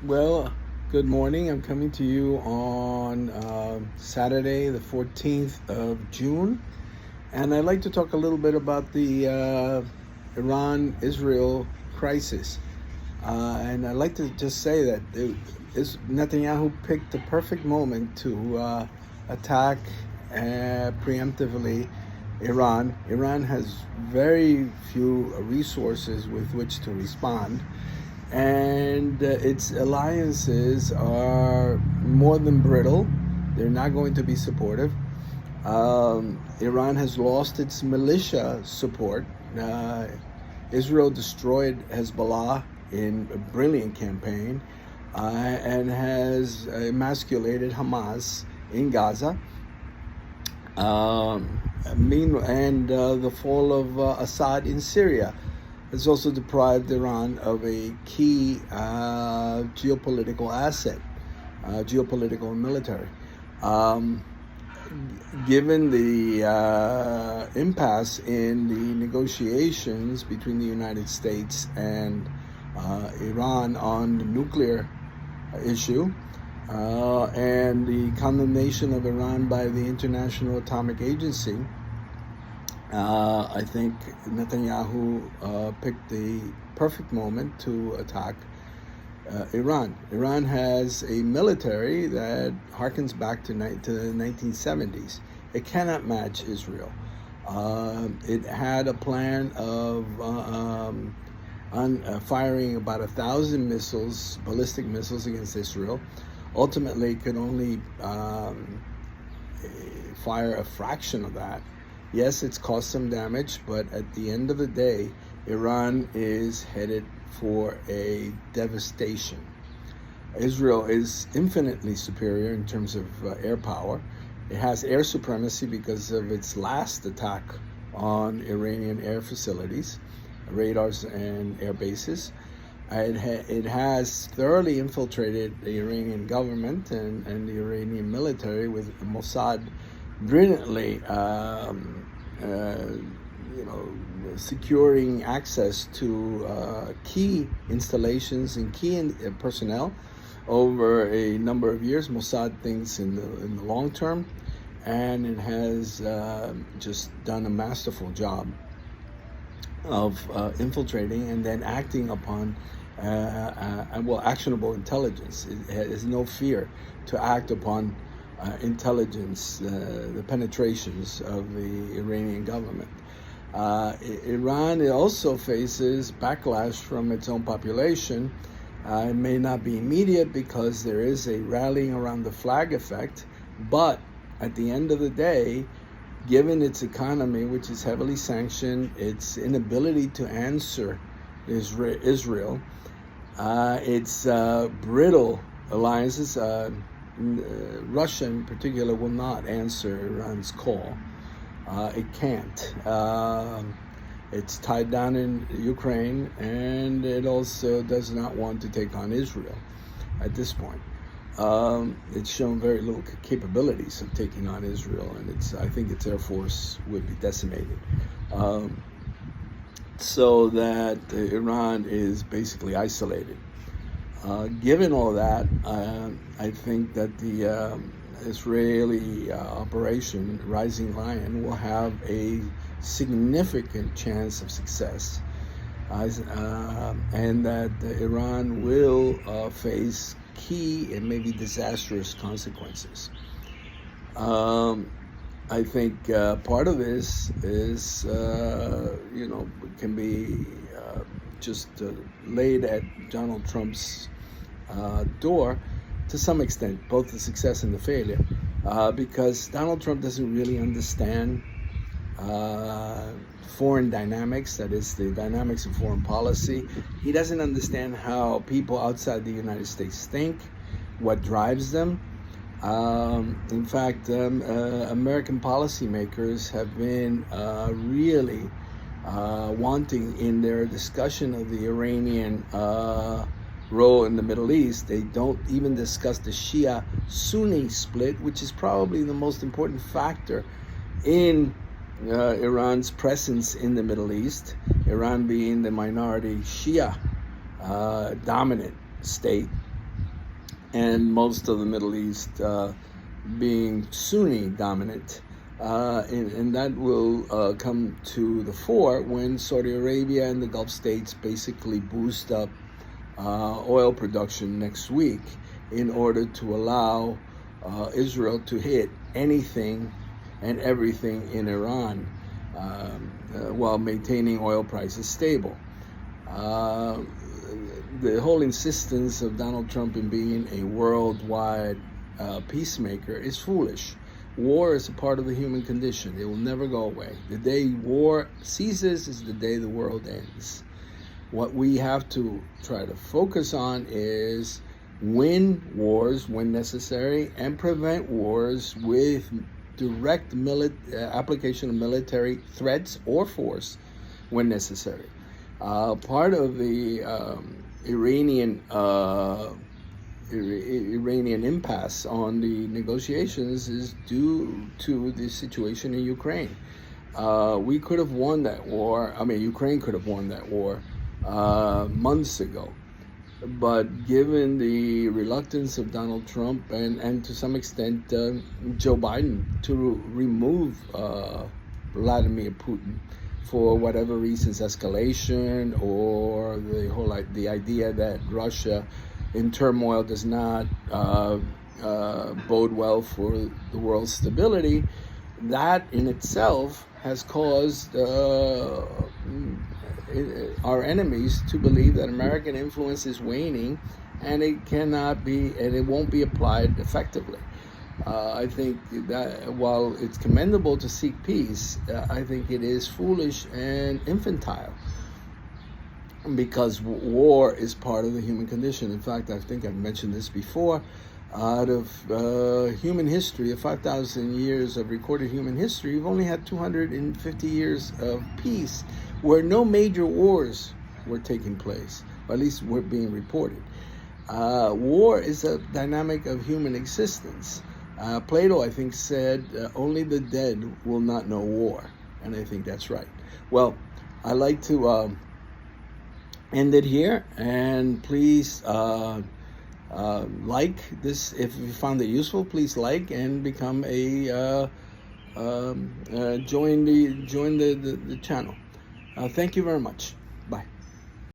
Well, good morning. I'm coming to you on Saturday, the 14th of June. And I'd like to talk a little bit about the Iran-Israel crisis. And I'd like to just say that Netanyahu picked the perfect moment to attack preemptively Iran. Iran has very few resources with which to respond, and its alliances are more than brittle. They're not going to be supportive. Iran has lost its militia support. Israel destroyed Hezbollah in a brilliant campaign and has emasculated Hamas in Gaza. The fall of Assad in Syria has also deprived Iran of a key geopolitical asset, geopolitical and military. Given the impasse in the negotiations between the United States and Iran on the nuclear issue, and the condemnation of Iran by the International Atomic Agency, I think Netanyahu picked the perfect moment to attack Iran. Iran has a military that harkens back to the 1970s. It cannot match Israel. It had a plan of firing about 1,000 missiles, ballistic missiles, against Israel. Ultimately, it could only fire a fraction of that. Yes, it's caused some damage, but at the end of the day, Iran is headed for a devastation. Israel is infinitely superior in terms of air power. It has air supremacy because of its last attack on Iranian air facilities, radars and air bases. It has thoroughly infiltrated the Iranian government and the Iranian military, with Mossad brilliantly securing access to key installations and key personnel over a number of years. Mossad thinks in the long term, and it has just done a masterful job of infiltrating and then acting upon actionable intelligence. It has no fear to act upon intelligence, the penetrations of the Iranian government. Iran also faces backlash from its own population. It may not be immediate because there is a rallying around the flag effect, but at the end of the day, given its economy, which is heavily sanctioned, its inability to answer Israel, its brittle alliances, Russia in particular will not answer Iran's call. It can't. It's tied down in Ukraine, and it also does not want to take on Israel at this point. It's shown very little capabilities of taking on Israel, and I think its air force would be decimated. So that Iran is basically isolated. Given all that, I think that the Israeli operation Rising Lion will have a significant chance of success, and that Iran will face key and maybe disastrous consequences. I think part of this is, can be just laid at Donald Trump's door to some extent, both the success and the failure, because Donald Trump doesn't really understand foreign dynamics, that is, the dynamics of foreign policy. He doesn't understand how people outside the United States think, what drives them. In fact, American policymakers have been really wanting in their discussion of the Iranian role in the Middle East. They don't even discuss the Shia-Sunni split, which is probably the most important factor in Iran's presence in the Middle East, Iran being the minority Shia dominant state and most of the Middle East being Sunni dominant. And that will come to the fore when Saudi Arabia and the Gulf states basically boost up oil production next week in order to allow Israel to hit anything and everything in Iran while maintaining oil prices stable. The whole insistence of Donald Trump in being a worldwide peacemaker is foolish. War is a part of the human condition. It will never go away. The day war ceases is the day the world ends. What we have to try to focus on is win wars when necessary and prevent wars with direct application of military threats or force when necessary. Part of the Iranian impasse on the negotiations is due to the situation in Ukraine. We could have won that war. I mean, Ukraine could have won that war months ago. But given the reluctance of Donald Trump and to some extent Joe Biden to remove Vladimir Putin for whatever reasons, escalation or the idea that Russia in turmoil does not bode well for the world's stability, that in itself has caused our enemies to believe that American influence is waning and it cannot be, and it won't be applied effectively. I think that while it's commendable to seek peace, I think it is foolish and infantile, because war is part of the human condition. In fact, I think I've mentioned this before. Out of human history, of 5,000 years of recorded human history, we've only had 250 years of peace where no major wars were taking place, or at least were being reported. War is a dynamic of human existence. Plato, I think, said, only the dead will not know war. And I think that's right. Well, I like to end it here, and please like this. If you found it useful, please like and become a join the channel. Thank you very much.